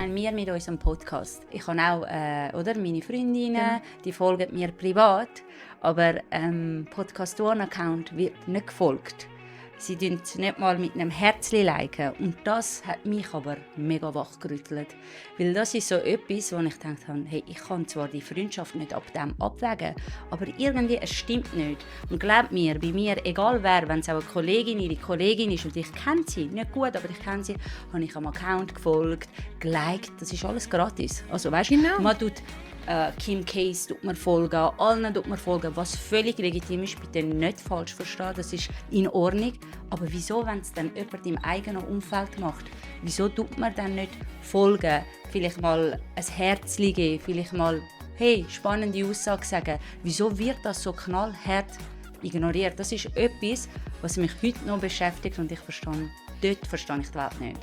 meine, wir mit unserem Podcast. Ich habe auch oder, meine Freundinnen, die folgen mir privat, aber Podcast One-Account wird nicht gefolgt. Sie liken es nicht mal mit einem Herzchen liken. Und das hat mich aber mega wachgerüttelt. Weil das ist so etwas, wo ich gedacht habe, hey, ich kann zwar die Freundschaft nicht ab dem abwägen, aber irgendwie, es stimmt nicht. Und glaubt mir, bei mir, egal wer, wenn es auch eine Kollegin, ihre Kollegin ist und ich kenne sie, nicht gut, aber ich kenne sie, habe ich am Account gefolgt, geliked, das ist alles gratis. Also weißt, man tut Kim Case tut man folgen, allen tut man folgen, was völlig legitim ist, bitte nicht falsch verstehen, das ist in Ordnung. Aber wieso, wenn es dann jemand im eigenen Umfeld macht, wieso tut man dann nicht folgen, vielleicht mal ein Herzchen geben, vielleicht mal, hey, spannende Aussage sagen, wieso wird das so knallhart ignoriert? Das ist etwas, was mich heute noch beschäftigt und dort verstehe ich die Welt nicht.